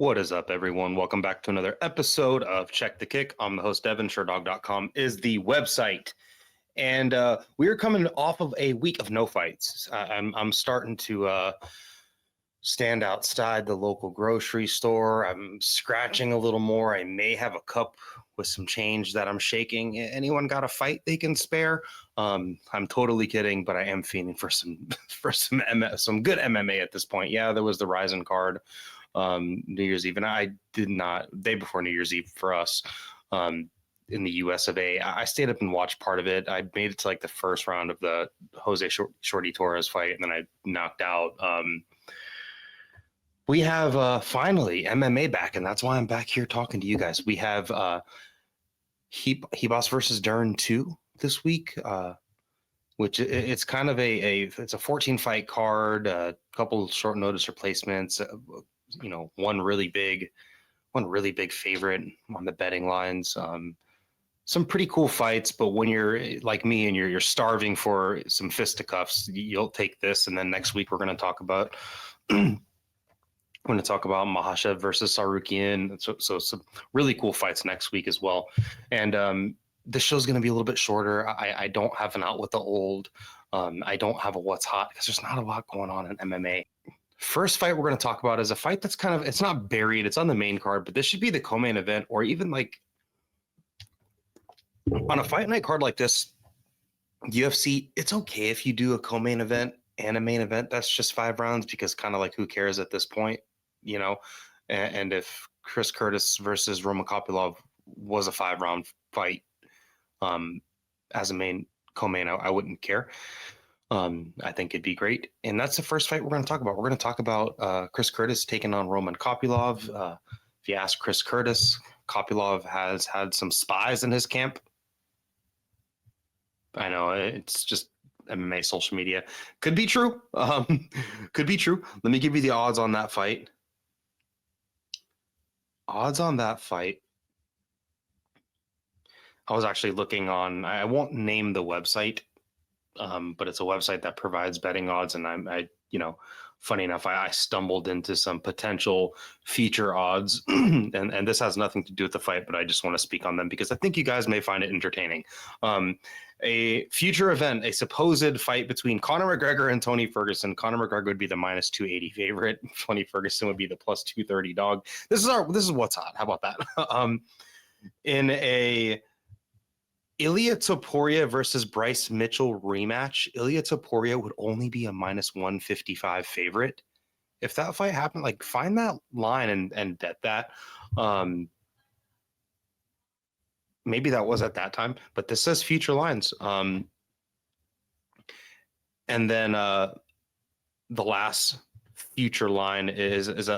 What is up, everyone? Welcome back to another episode of Check the Kick. I'm the host, Devin. Sherdog.com is the website. And we're coming off of a week of no fights. I'm starting to stand outside the local grocery store. I'm scratching a little more. I may have a cup with some change that I'm shaking. Anyone got a fight they can spare? I'm totally kidding, but I am feeling for some good MMA at this point. Yeah, there was the Ryzen card. New Year's Eve, and I did not, day before New Year's Eve for us, in the US of A. I stayed up and watched part of it. I made it to like the first round of the Jose Shorty Torres fight, and then I knocked out. We have finally MMA back, and that's why I'm back here talking to you guys. We have Ribas versus Dern 2 this week, which it's kind of it's a 14 fight card, a couple short notice replacements. One really big favorite on the betting lines. Some pretty cool fights, but when you're like me and you're starving for some fisticuffs, you'll take this. And then next week we're going to talk about Mahashev versus Sarukian. So some really cool fights next week as well. And the show's going to be a little bit shorter. I don't have an out with the old. I don't have a what's hot because there's not a lot going on in MMA. First fight we're going to talk about is a fight that's it's not buried. It's on the main card, but this should be the co-main event, or even like on a fight night card like this, UFC, it's okay if you do a co-main event and a main event. That's just 5 rounds because kind of like who cares at this point, and if Chris Curtis versus Roman Kopylov was a 5-round fight as a main co-main, I wouldn't care. I think it'd be great. And that's the first fight we're going to talk about. We're going to talk about Chris Curtis taking on Roman Kopylov. If you ask Chris Curtis, Kopylov has had some spies in his camp. I know it's just MMA social media. Could be true. Could be true. Let me give you the odds on that fight. Odds on that fight. I was actually looking on, I won't name the website, but it's a website that provides betting odds, and I funny enough, I stumbled into some potential feature odds, and this has nothing to do with the fight, but I just want to speak on them because I think you guys may find it entertaining. A future event, a supposed fight between Conor McGregor and Tony Ferguson. Conor McGregor would be the minus 280 favorite. Tony Ferguson would be the plus 230 dog. This is what's hot. How about that? In a Ilia Topuria versus Bryce Mitchell rematch, Ilia Topuria would only be a minus 155 favorite. If that fight happened, like find that line and bet that. Maybe that was at that time, but this says future lines. And then the last future line is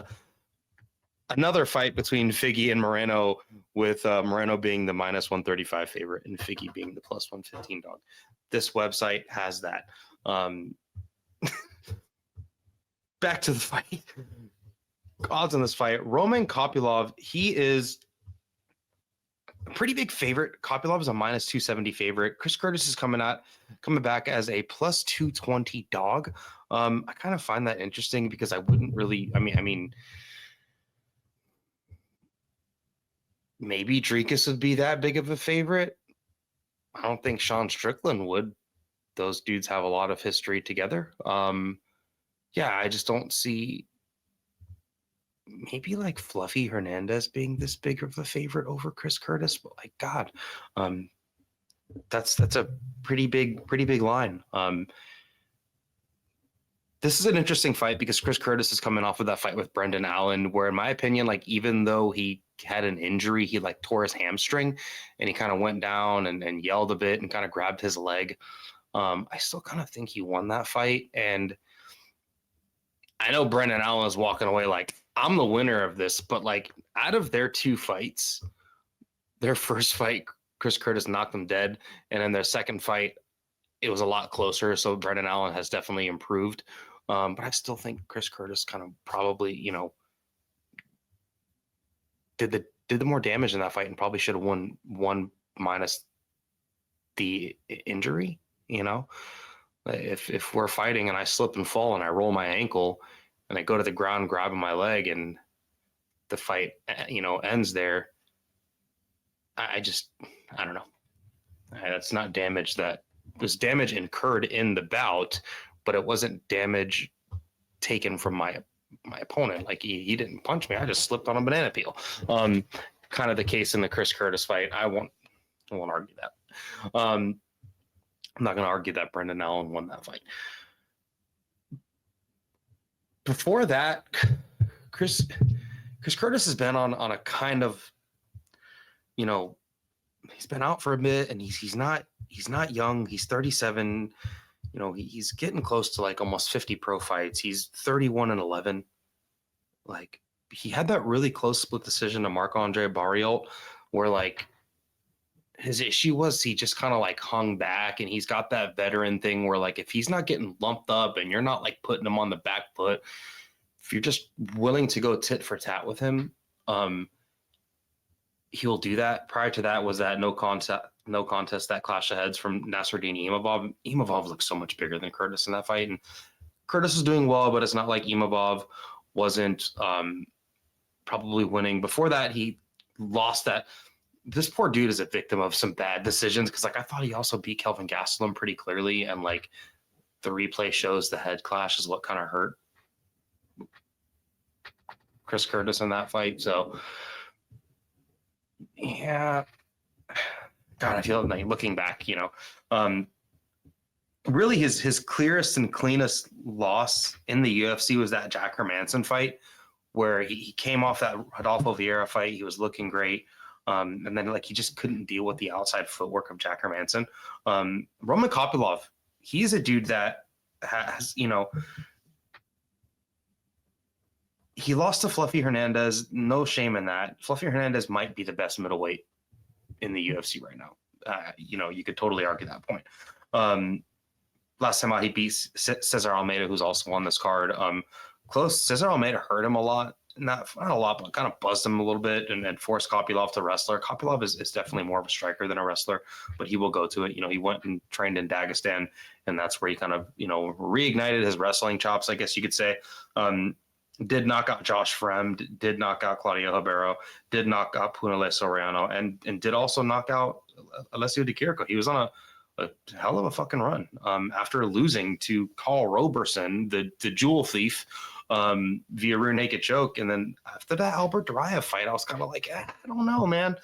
another fight between Figgy and Moreno, with Moreno being the minus 135 favorite and Figgy being the plus 115 dog. This website has that. Back to the fight. Odds on this fight. Roman Kopylov, he is a pretty big favorite. Kopylov is a minus 270 favorite. Chris Curtis is coming back as a plus 220 dog. I kind of find that interesting because I wouldn't really, I mean, maybe Dricus would be that big of a favorite. I don't think Sean Strickland would. Those dudes have a lot of history together. I just don't see maybe like Fluffy Hernandez being this big of a favorite over Chris Curtis. But like, God, that's a pretty big line. This is an interesting fight because Chris Curtis is coming off of that fight with Brendan Allen, where in my opinion, like even though he had an injury, he like tore his hamstring and he kind of went down and yelled a bit and kind of grabbed his leg. I still kind of think he won that fight. And I know Brendan Allen is walking away like, I'm the winner of this, but like out of their 2 fights, their first fight, Chris Curtis knocked them dead. And then their second fight, it was a lot closer. So Brendan Allen has definitely improved. But I still think Chris Curtis kind of probably, did the more damage in that fight and probably should have won minus the injury. If we're fighting and I slip and fall and I roll my ankle and I go to the ground grabbing my leg and the fight, ends there. I don't know. That's not damage that was damage incurred in the bout, but it wasn't damage taken from my opponent. Like he didn't punch me. I just slipped on a banana peel. Kind of the case in the Chris Curtis fight. I won't argue that. I'm not going to argue that Brendan Allen won that fight. Before that, Chris Curtis has been on a kind of, he's been out for a bit, and he's not young. He's 37. He's getting close to like almost 50 pro fights. He's 31-11. Like, he had that really close split decision to Marc-Andre Barriault, where like his issue was he just kind of like hung back, and he's got that veteran thing where like if he's not getting lumped up and you're not like putting him on the back foot, if you're just willing to go tit for tat with him, he'll do that. Prior to that was that no contest, that clash of heads from Nasruddin Imavov. Imavov looked so much bigger than Curtis in that fight, and Curtis was doing well, but it's not like Imavov wasn't probably winning. Before that, he lost that. This poor dude is a victim of some bad decisions, because like I thought he also beat Kelvin Gastelum pretty clearly, and like the replay shows the head clash is what kind of hurt Chris Curtis in that fight. So yeah, God, I feel like looking back, really his clearest and cleanest loss in the UFC was that Jack Hermanson fight, where he came off that Rodolfo Vieira fight. He was looking great. And then like he just couldn't deal with the outside footwork of Jack Hermanson. Roman Kopylov, he's a dude that has, he lost to Fluffy Hernandez. No shame in that. Fluffy Hernandez might be the best middleweight in the UFC right now. You could totally argue that point. Last time out, he beat Cesar Almeida, who's also on this card. Close. Cesar Almeida hurt him a lot. Not a lot, but kind of buzzed him a little bit and forced Kopylov to wrestler. Kopylov is definitely more of a striker than a wrestler, but he will go to it. He went and trained in Dagestan, and that's where he kind of, reignited his wrestling chops, I guess you could say. Did knock out Josh Fremd, did knock out Claudio Ribeiro, did knock out Punale Soriano, and did also knock out Alessio Di Chirico. He was on a hell of a fucking run after losing to Carl Roberson, the jewel thief, via rear naked choke. And then after that Albert Duraev fight, I was kind of like, I don't know, man.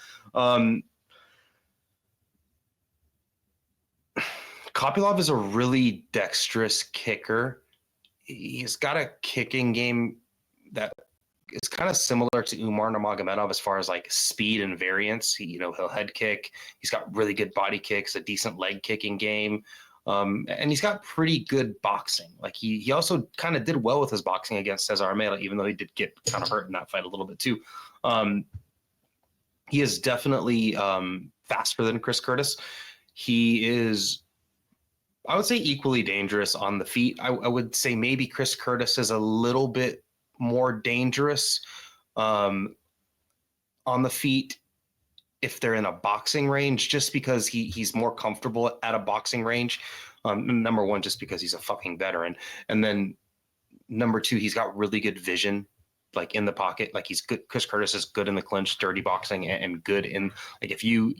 Kopylov is a really dexterous kicker. He's got a kicking game that is kind of similar to Umar Nurmagomedov as far as like speed and variance. He'll head kick. He's got really good body kicks, a decent leg kicking game. And he's got pretty good boxing. Like he also kind of did well with his boxing against Cesar Almeida, even though he did get kind of hurt in that fight a little bit too. He is definitely faster than Chris Curtis. He is, I would say, equally dangerous on the feet. I would say maybe Chris Curtis is a little bit more dangerous on the feet if they're in a boxing range, just because he's more comfortable at a boxing range. Number one, just because he's a fucking veteran. And then number two, he's got really good vision, like in the pocket. Like he's good. Chris Curtis is good in the clinch, dirty boxing, and good in, like, if you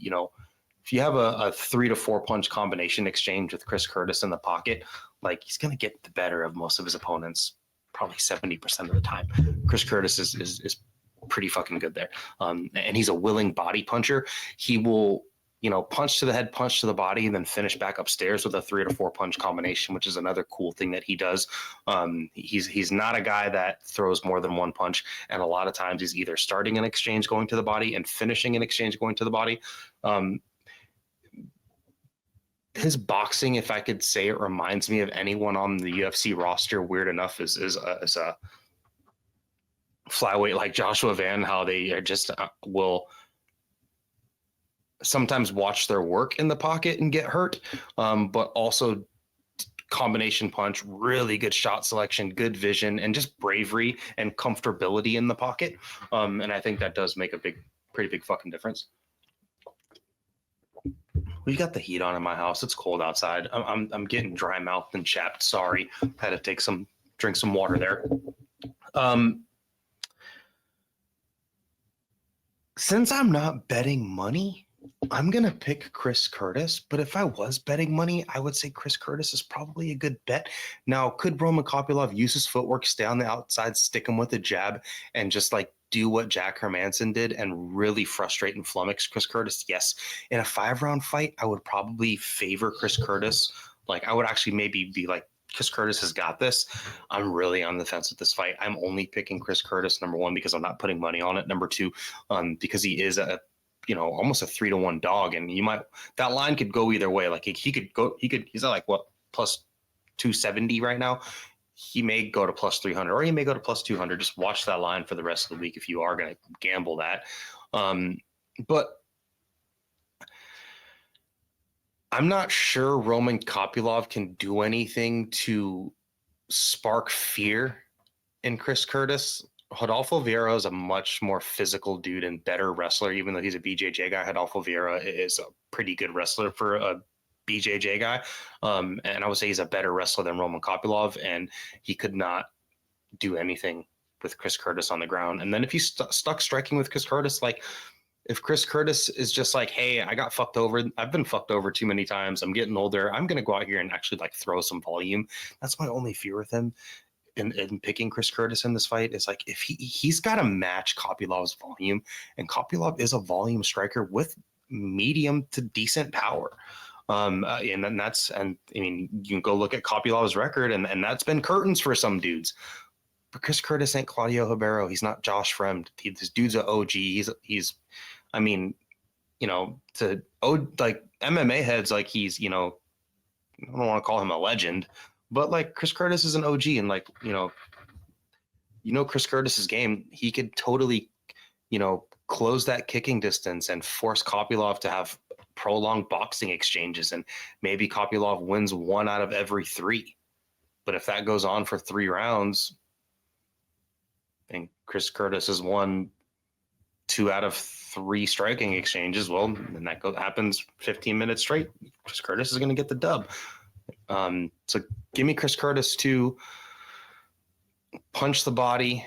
have a 3 to 4 punch combination exchange with Chris Curtis in the pocket, like he's going to get the better of most of his opponents, probably 70% of the time. Chris Curtis is pretty fucking good there. And he's a willing body puncher. He will, punch to the head, punch to the body, and then finish back upstairs with a 3 to 4 punch combination, which is another cool thing that he does. He's not a guy that throws more than one punch. And a lot of times he's either starting an exchange going to the body and finishing an exchange going to the body. His boxing, if I could say it, reminds me of anyone on the UFC roster. Weird enough, is a flyweight like Joshua Van, how they are just will sometimes watch their work in the pocket and get hurt, but also combination punch, really good shot selection, good vision, and just bravery and comfortability in the pocket. And I think that does make a pretty big fucking difference. We got the heat on in my house. It's cold outside. I'm getting dry mouthed and chapped. Sorry, had to drink some water there. Since I'm not betting money, I'm going to pick Chris Curtis. But if I was betting money, I would say Chris Curtis is probably a good bet. Now, could Roman Kopylov use his footwork, stay on the outside, stick him with a jab, and just like do what Jack Hermanson did and really frustrate and flummox Chris Curtis? Yes. In a 5-round fight, I would probably favor Chris Curtis. Like, I would actually maybe be like, Chris Curtis has got this. I'm really on the fence with this fight. I'm only picking Chris Curtis, number one, because I'm not putting money on it. Number two, because he is almost a 3-1 dog. And that line could go either way. Like he's at like what, plus 270 right now. He may go to plus 300 or he may go to plus 200. Just watch that line for the rest of the week if you are going to gamble that. But I'm not sure Roman Kopylov can do anything to spark fear in Chris Curtis. Rodolfo Vieira is a much more physical dude and better wrestler, even though he's a BJJ guy. Rodolfo Vieira is a pretty good wrestler for a BJJ guy. And I would say he's a better wrestler than Roman Kopylov, and he could not do anything with Chris Curtis on the ground. And then if he's stuck striking with Chris Curtis, like if Chris Curtis is just like, hey, I got fucked over. I've been fucked over too many times. I'm getting older. I'm going to go out here and actually like throw some volume. That's my only fear with him in picking Chris Curtis in this fight is like, if he's got to match Kopylov's volume, and Kopylov is a volume striker with medium to decent power. And I mean, you can go look at Kopylov's record and that's been curtains for some dudes. But Chris Curtis ain't Claudio Ribeiro. He's not Josh Fremd. This dude's an OG. He's, I mean, like MMA heads, like he's, I don't want to call him a legend, but like Chris Curtis is an OG, and like, Chris Curtis's game, he could totally, close that kicking distance and force Kopylov to have prolonged boxing exchanges. And maybe Kopylov wins 1 out of every 3. But if that goes on for 3 rounds, and Chris Curtis has won 2 out of 3 striking exchanges, well, then that happens 15 minutes straight. Chris Curtis is going to get the dub. So give me Chris Curtis to punch the body.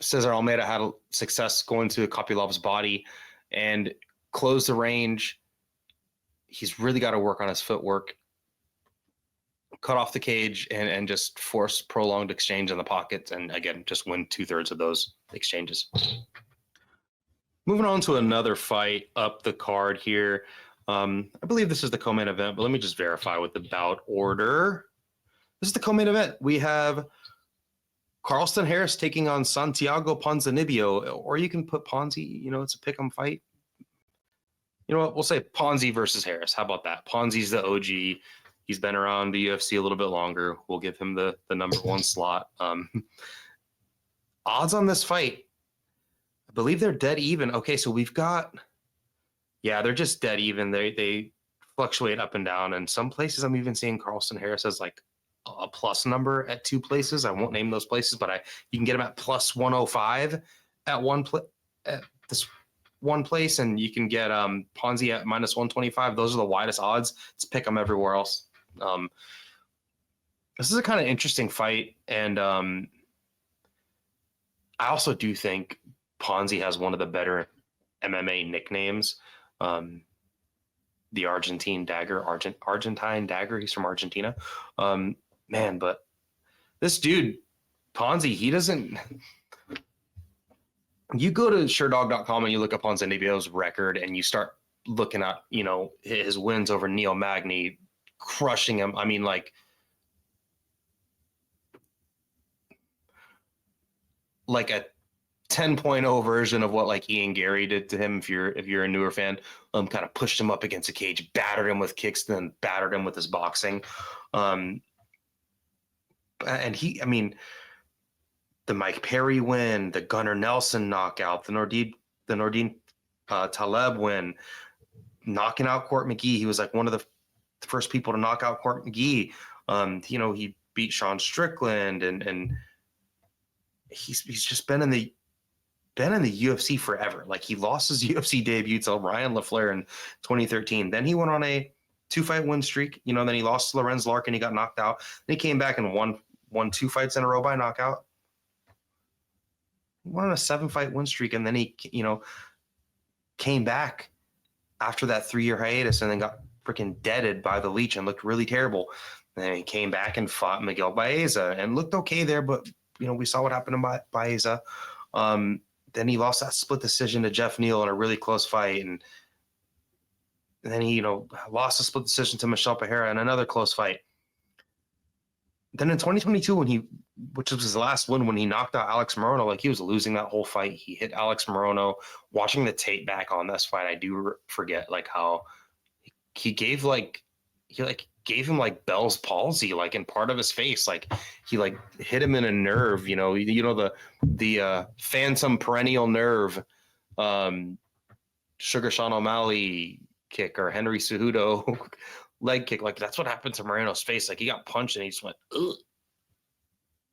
Cesar Almeida had success going to Kopylov's body and close the range. He's really got to work on his footwork, cut off the cage, and just force prolonged exchange in the pockets. And again, just win 2/3 of those exchanges. Moving on to another fight up the card here. I believe this is the co-main event, but let me just verify with the bout order. This is the co-main event. We have Carlston Harris taking on Santiago Ponzinibbio, or you can put Ponzi, it's a pick'em fight. You know what? We'll say Ponzi versus Harris. How about that? Ponzi's the OG. He's been around the UFC a little bit longer. We'll give him the number 1 slot. Odds on this fight, I believe they're dead even. Okay, so we've got, they're just dead even. They fluctuate up and down. And some places I'm even seeing Carlston Harris as like a plus number at 2 places. I won't name those places, but you can get him at plus 105 at this one place, and you can get Ponzi at minus 125. Those are the widest odds. Let's pick them everywhere else. This is a kind of interesting fight, and I also do think Ponzi has one of the better MMA nicknames. The Argentine Dagger. He's from Argentina. But this dude, Ponzi, he doesn't. You go to Sherdog.com and you look up Ponzinibbio's record and you start looking at, his wins over Neil Magny, crushing him. I mean, like a 10.0 version of what like Ian Gary did to him. If you're a newer fan, kind of pushed him up against a cage, battered him with kicks, then battered him with his boxing. And the Mike Perry win, the Gunnar Nelson knockout, the Nordine Taleb win, knocking out Court McGee. He was like one of the first people to knock out Court McGee. He beat Sean Strickland, and he's just been in the UFC forever. Like, he lost his UFC debut to Ryan LaFleur in 2013. Then he went on a 2-fight win streak. Then he lost to Lorenz Larkin. He got knocked out. Then he came back and won 2 fights in a row by knockout. on a 7-fight win streak, and then he, came back after that 3-year hiatus and then got freaking deaded by the Leech and looked really terrible. And then he came back and fought Miguel Baeza and looked okay there, but we saw what happened to Baeza. Then he lost that split decision to Jeff Neal in a really close fight, and then he lost a split decision to Michel Pereira in another close fight. Then in 2022, which was his last win, when he knocked out Alex Morono, like he was losing that whole fight. He hit Alex Morono. Watching the tape back on this fight, I do forget like how he gave him like Bell's palsy, like in part of his face. Like he like hit him in a nerve, the phantom perennial nerve, Sugar Sean O'Malley kick or Henry Cejudo leg kick. Like that's what happened to Moreno's face. Like he got punched and he just went, ugh.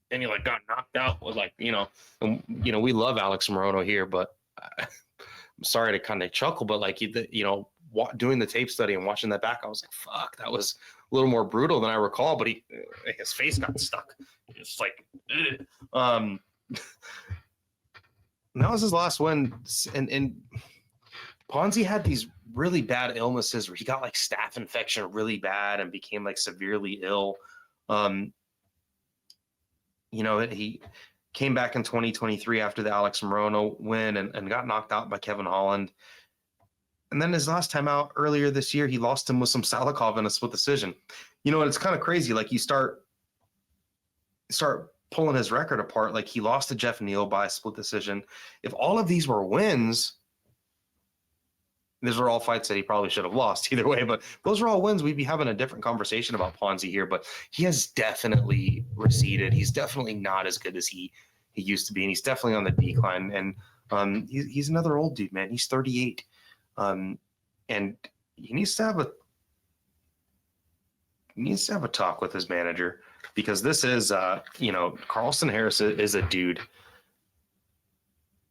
And he like got knocked out with and we love Alex Morono here, but I'm sorry to kind of chuckle, but like, doing the tape study and watching that back, I was like, fuck, that was a little more brutal than I recall, but his face got stuck. It's like, and that was his last win. And Ponzi had these really bad illnesses where he got like staph infection really bad and became like severely ill. He came back in 2023 after the Alex Morono win and got knocked out by Kevin Holland. And then his last time out earlier this year, he lost him with some Salikov in a split decision. It's kind of crazy. Like you start pulling his record apart. Like he lost to Jeff Neal by a split decision. If all of these were wins, these are all fights that he probably should have lost either way, but those are all wins. We'd be having a different conversation about Ponzi here, but he has definitely receded. He's definitely not as good as he used to be, and he's definitely on the decline. And he's another old dude, man. He's 38. And he needs to have a talk with his manager, because this is, Carlston Harris is a dude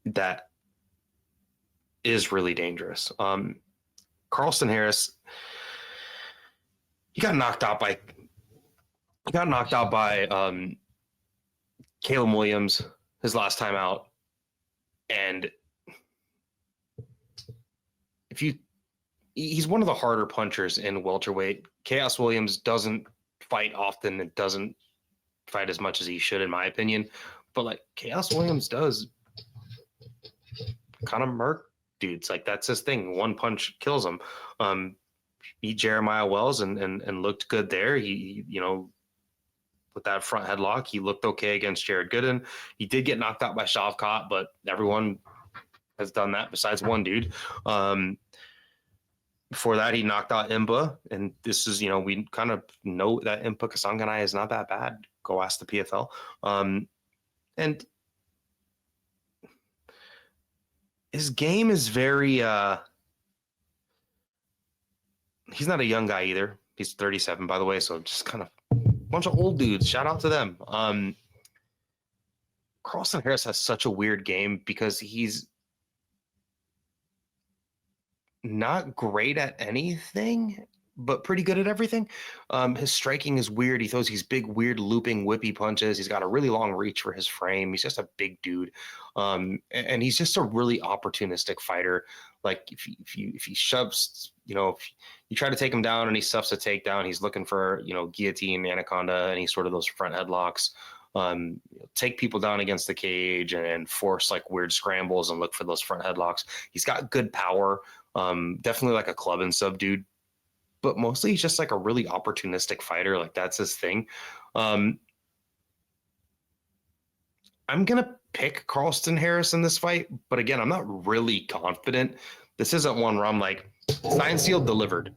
that is really dangerous. Carlston Harris, he got knocked out by Caleb Williams his last time out, and he's one of the harder punchers in welterweight. Chaos Williams doesn't fight often and doesn't fight as much as he should, in my opinion. But like Chaos Williams does kind of murk dudes. Like that's his thing. One punch kills him. Beat Jeremiah Wells and looked good there. He with that front headlock, he looked okay against Jared Gooden. He did get knocked out by Shavkat, but everyone has done that besides one dude. Before that, he knocked out Imba, and this is, we kind of know that Impa Kasanganay is not that bad. Go ask the PFL. And his game is very, he's not a young guy either. He's 37, by the way, so just kind of a bunch of old dudes. Shout out to them. Carlston Harris has such a weird game because he's not great at anything, but pretty good at everything. His striking is weird. He throws these big, weird, looping, whippy punches. He's got a really long reach for his frame. He's just a big dude. And he's just a really opportunistic fighter. Like if he shoves, if you try to take him down and he stuffs a takedown, he's looking for, guillotine, anaconda, any sort of those front headlocks. Take people down against the cage and force like weird scrambles and look for those front headlocks. He's got good power. Definitely like a club and sub dude, but mostly he's just like a really opportunistic fighter. Like that's his thing. I'm going to pick Carlston Harris in this fight, but again, I'm not really confident. This isn't one where I'm like, signed, sealed, delivered.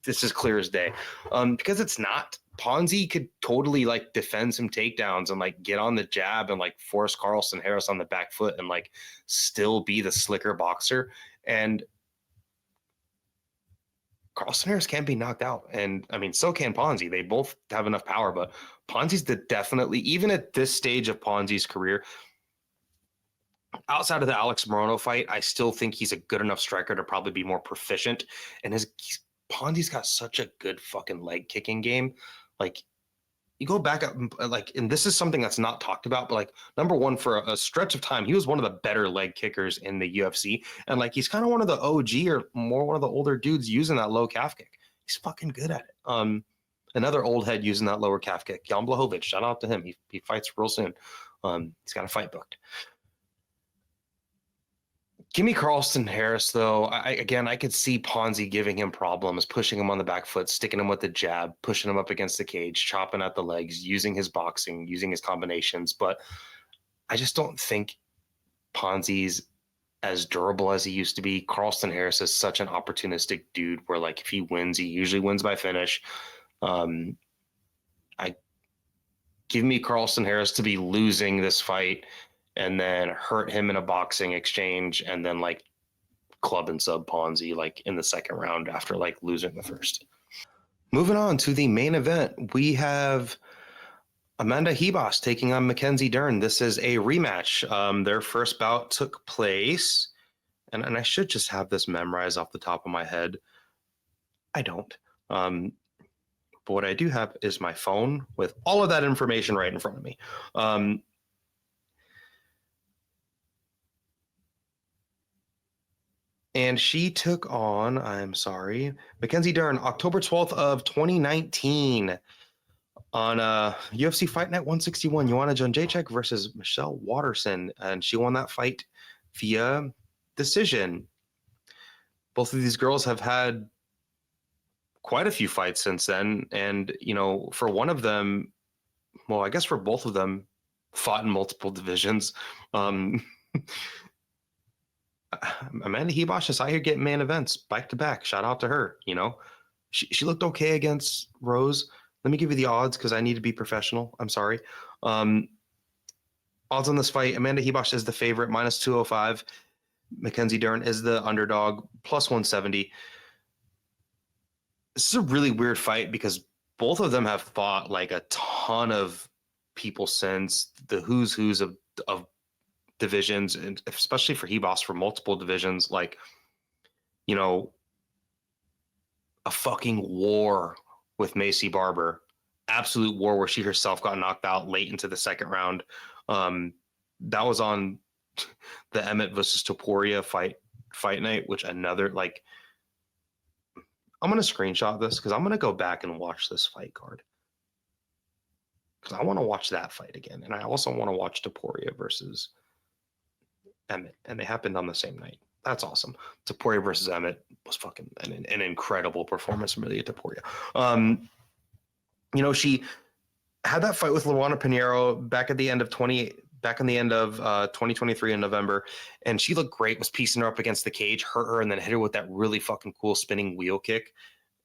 This is clear as day. Because it's not. Ponzi could totally like defend some takedowns and like get on the jab and like force Carlston Harris on the back foot and like still be the slicker boxer. And Carlston Harris can't be knocked out. And I mean, so can Ponzi. They both have enough power, but Ponzi's definitely, even at this stage of Ponzi's career, outside of the Alex Morono fight, I still think he's a good enough striker to probably be more proficient. And Ponzi's got such a good fucking leg kicking game. Like you go back up, like, and this is something that's not talked about, but like, number one, for a stretch of time, he was one of the better leg kickers in the UFC. And like, he's kind of one of the OG or more one of the older dudes using that low calf kick. He's fucking good at it. Another old head using that lower calf kick, Jan Blachowicz, shout out to him. He fights real soon. He's got a fight booked. Give me Carlston Harris, though. I could see Ponzi giving him problems, pushing him on the back foot, sticking him with the jab, pushing him up against the cage, chopping at the legs, using his boxing, using his combinations. But I just don't think Ponzi's as durable as he used to be. Carlston Harris is such an opportunistic dude where, like, if he wins, he usually wins by finish. I give me Carlston Harris to be losing this fight and then hurt him in a boxing exchange and then like club and sub Ponzi like in the second round after like losing the first. Moving on to the main event, we have Amanda Ribas taking on Mackenzie Dern. This is a rematch. Their first bout took place, and I should just have this memorized off the top of my head. I don't. But what I do have is my phone with all of that information right in front of me. And she took on, Mackenzie Dern, October 12th of 2019 on UFC Fight Night 161. Joanna Jędrzejczyk versus Michelle Waterson. And she won that fight via decision. Both of these girls have had quite a few fights since then. And, you know, for one of them, well, I guess for both of them, fought in multiple divisions. Amanda Ribas is out here getting main events back to back. Shout out to her. You know, she looked okay against Rose. Let me give you the odds because I need to be professional. I'm sorry. Odds on this fight: Amanda Ribas is the favorite, minus 205. Mackenzie Dern is the underdog, plus 170. This is a really weird fight because both of them have fought like a ton of people since, the who's of divisions, and especially for Ribas, for multiple divisions, like, you know, a fucking war with Macy Barber, absolute war where she herself got knocked out late into the second round. That was on the Emmett versus Topuria fight night, which another, like, I'm going to screenshot this because I'm going to go back and watch this fight card because I want to watch that fight again. And I also want to watch Topuria versus Emmett, and they happened on the same night. That's awesome. Topuria versus Emmett was fucking an incredible performance from Ilia Topuria. You know, she had that fight with Luana Pinheiro back in the end of 2023 in November, and she looked great, was piecing her up against the cage, hurt her, and then hit her with that really fucking cool spinning wheel kick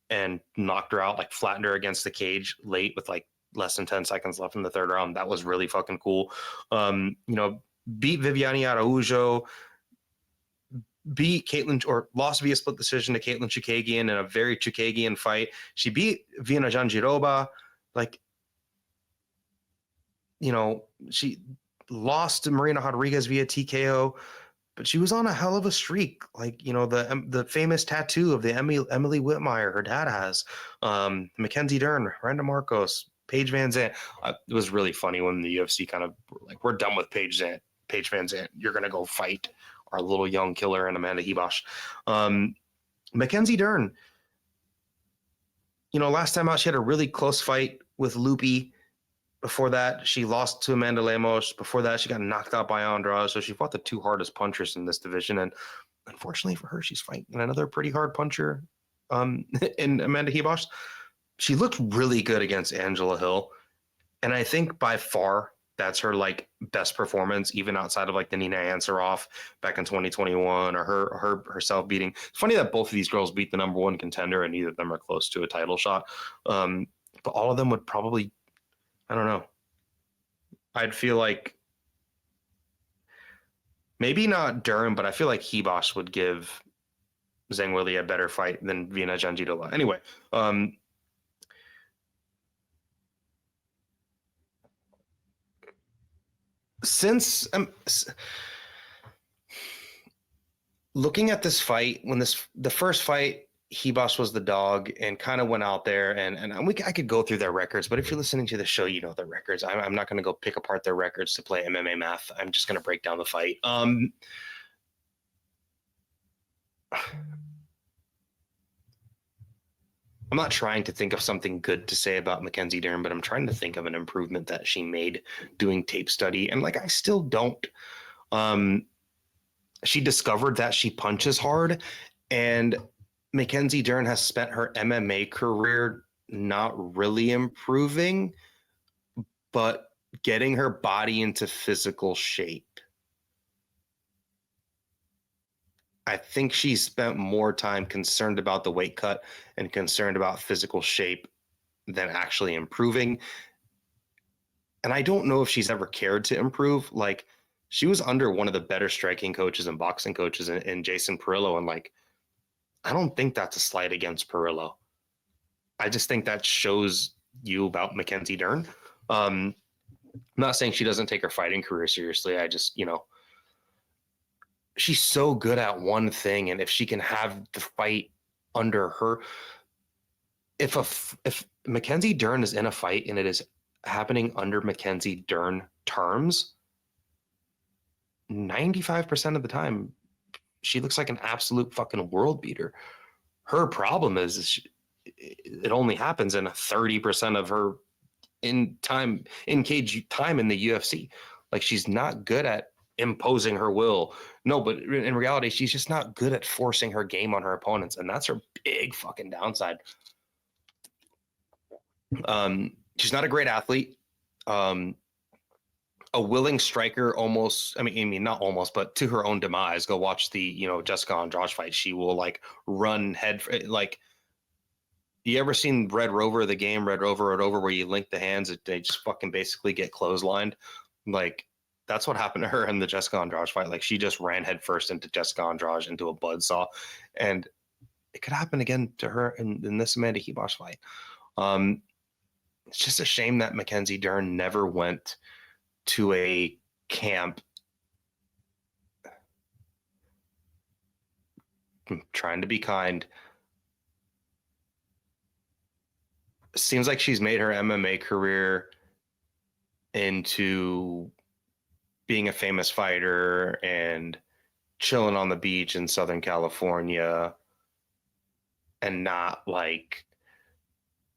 and knocked her out, like flattened her against the cage late with like less than 10 seconds left in the third round. That was really fucking cool. You know, beat Viviane Araujo, beat Caitlin, or lost via split decision to Caitlin Chukagian in a very Chukagian fight. She beat Viana Jandiroba. Like, you know, she lost to Marina Rodriguez via TKO, but she was on a hell of a streak. Like, you know, the famous tattoo of the Emily Whitmire her dad has, Mackenzie Dern, Randa Marcos, Paige Van Zandt. It was really funny when the UFC kind of like, we're done with Paige Van Zandt. You're going to go fight our little young killer and Amanda Ribas. Mackenzie Dern, you know, last time out, she had a really close fight with Lupi. Before that, she lost to Amanda Lemos. Before that, she got knocked out by Andrade. So she fought the two hardest punchers in this division. And unfortunately for her, she's fighting another pretty hard puncher in Amanda Ribas. She looked really good against Angela Hill. And I think by far that's her like best performance, even outside of like the Nina Ansaroff back in 2021 or herself beating. It's funny that both of these girls beat the number one contender and neither of them are close to a title shot. But all of them would probably, I don't know. I'd feel like maybe not Dern, but I feel like Ribas would give Zhang Weili a better fight than Viana Jandiroba. Anyway, since looking at this fight, when the first fight Ribas was the dog and kind of went out there and I could go through their records, but if you're listening to the show, you know their records. I'm not going to go pick apart their records to play MMA math. I'm just going to break down the fight. I'm not trying to think of something good to say about Mackenzie Dern, but I'm trying to think of an improvement that she made doing tape study. And like, I still don't. She discovered that she punches hard, and Mackenzie Dern has spent her MMA career not really improving, but getting her body into physical shape. I think she spent more time concerned about the weight cut and concerned about physical shape than actually improving. And I don't know if she's ever cared to improve. Like, she was under one of the better striking coaches and boxing coaches in Jason Perillo. And like, I don't think that's a slight against Perillo. I just think that shows you about Mackenzie Dern. I'm not saying she doesn't take her fighting career seriously. I just, she's so good at one thing, and if she can have the fight under her, if Mackenzie Dern is in a fight and it is happening under Mackenzie Dern terms, 95% of the time she looks like an absolute fucking world beater. Her problem is it only happens in 30% of her in cage time in the UFC. Like, she's not good at imposing her will. No, but in reality, she's just not good at forcing her game on her opponents, and that's her big fucking downside. She's not a great athlete. A willing striker, almost. I mean, not almost, but to her own demise. Go watch the Jessica Andrade fight. She will like run head like. You ever seen Red Rover, the game Red Rover, where you link the hands, they just fucking basically get clotheslined? Like, that's what happened to her in the Jessica Andrade fight. Like, she just ran headfirst into Jessica Andrade into a buzzsaw, and it could happen again to her in this Amanda Ribas fight. It's just a shame that Mackenzie Dern never went to a camp. I'm trying to be kind. Seems like she's made her MMA career into being a famous fighter and chilling on the beach in Southern California and not like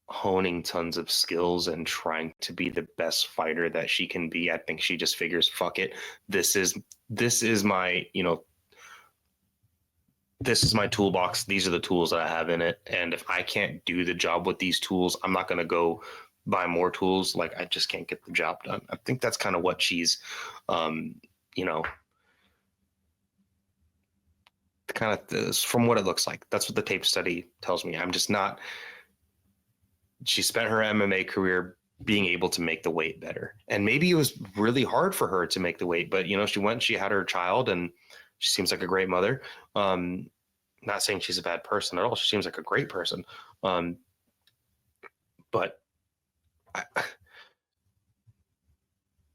honing tons of skills and trying to be the best fighter that she can be. I think she just figures, fuck it. This is my, this is my toolbox. These are the tools that I have in it. And if I can't do the job with these tools, I'm not going to go buy more tools. Like, I just can't get the job done. I think that's kind of what she's, kind of from what it looks like. That's what the tape study tells me. I'm just not. She spent her MMA career being able to make the weight better. And maybe it was really hard for her to make the weight, but she had her child, and she seems like a great mother. Not saying she's a bad person at all. She seems like a great person. But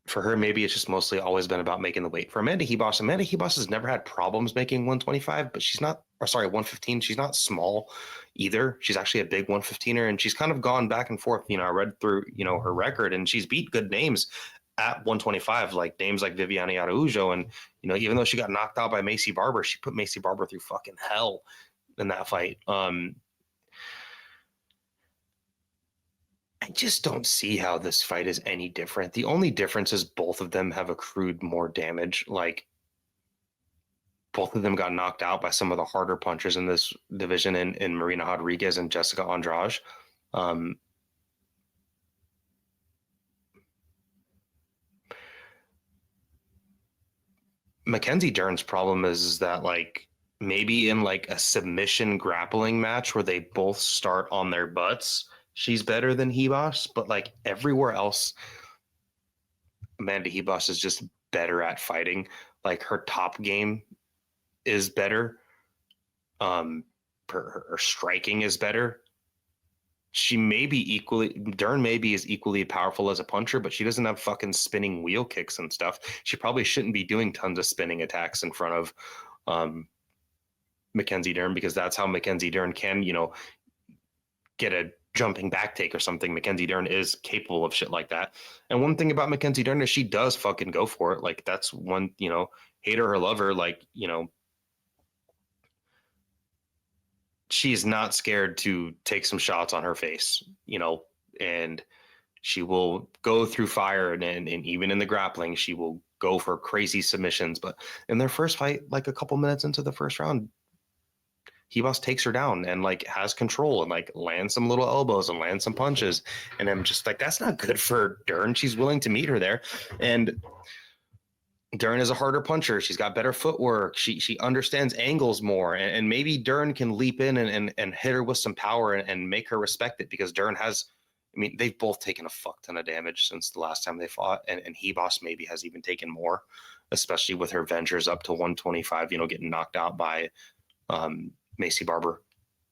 for her, maybe it's just mostly always been about making the weight. For Amanda Ribas has never had problems making 125, but she's not, 115. She's not small either. She's actually a big 115er, and she's kind of gone back and forth. I read through, her record, and she's beat good names at 125, like names like Viviane Araújo. And, even though she got knocked out by Macy Barber, she put Macy Barber through fucking hell in that fight. I just don't see how this fight is any different. The only difference is both of them have accrued more damage. Like, both of them got knocked out by some of the harder punchers in this division in Marina Rodriguez and Jessica Andrade. Mackenzie Dern's problem is that, like, maybe in like a submission grappling match where they both start on their butts, she's better than Ribas, but like everywhere else, Amanda Ribas is just better at fighting. Like, her top game is better. Her striking is better. Dern maybe is equally powerful as a puncher, but she doesn't have fucking spinning wheel kicks and stuff. She probably shouldn't be doing tons of spinning attacks in front of Mackenzie Dern, because that's how Mackenzie Dern can, get a jumping back take or something. Mackenzie Dern is capable of shit like that. And one thing about Mackenzie Dern is she does fucking go for it. Like that's one, hate her or love her, like, she's not scared to take some shots on her face, and she will go through fire and even in the grappling, she will go for crazy submissions. But in their first fight, like a couple minutes into the first round, Ribas takes her down and like has control and like lands some little elbows and lands some punches. And I'm just like, that's not good for Dern. She's willing to meet her there. And Dern is a harder puncher. She's got better footwork. She understands angles more. And maybe Dern can leap in and hit her with some power and make her respect it, because Dern has, they've both taken a fuck ton of damage since the last time they fought. And Ribas maybe has even taken more, especially with her ventures up to 125, getting knocked out by Macy Barber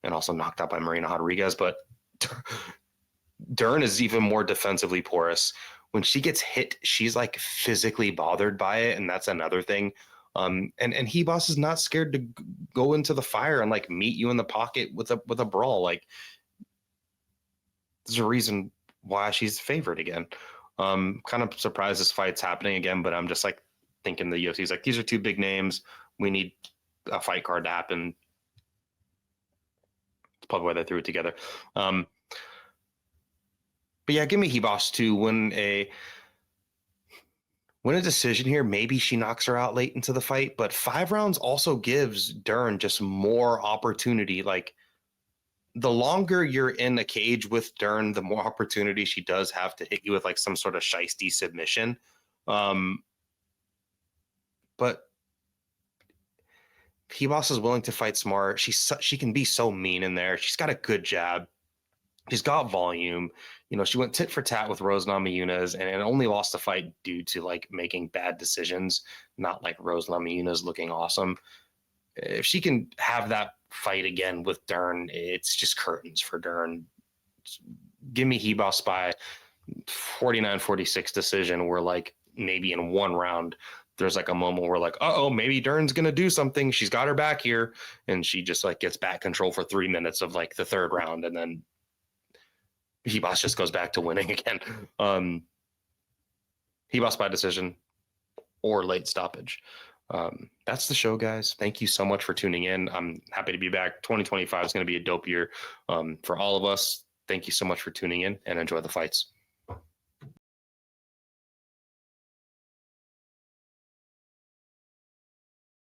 and also knocked out by Marina Rodriguez. But Dern is even more defensively porous. When she gets hit, she's like physically bothered by it. And that's another thing. And Ribas is not scared to go into the fire and like meet you in the pocket with a brawl. Like, there's a reason why she's favored again. Kind of surprised this fight's happening again, but I'm just like thinking the UFC's like, these are two big names. We need a fight card to happen. It's probably why they threw it together. But yeah, give me Ribas to win a decision here. Maybe she knocks her out late into the fight, but 5 rounds also gives Dern just more opportunity. Like, the longer you're in a cage with Dern, the more opportunity she does have to hit you with like some sort of shiesty submission. But Ribas is willing to fight smart. She can be so mean in there. She's got a good jab. She's got volume. She went tit for tat with Rose Namajunas and only lost the fight due to like making bad decisions, not like Rose Namajunas looking awesome. If she can have that fight again with Dern, it's just curtains for Dern. Give me Ribas by 49-46 decision, where like maybe in one round there's like a moment where like, maybe Dern's gonna do something. She's got her back here, and she just like gets back control for 3 minutes of like the third round, and then Ribas just goes back to winning again. Ribas by decision or late stoppage. That's the show, guys. Thank you so much for tuning in. I'm happy to be back. 2025 is going to be a dope year for all of us. Thank you so much for tuning in, and enjoy the fights.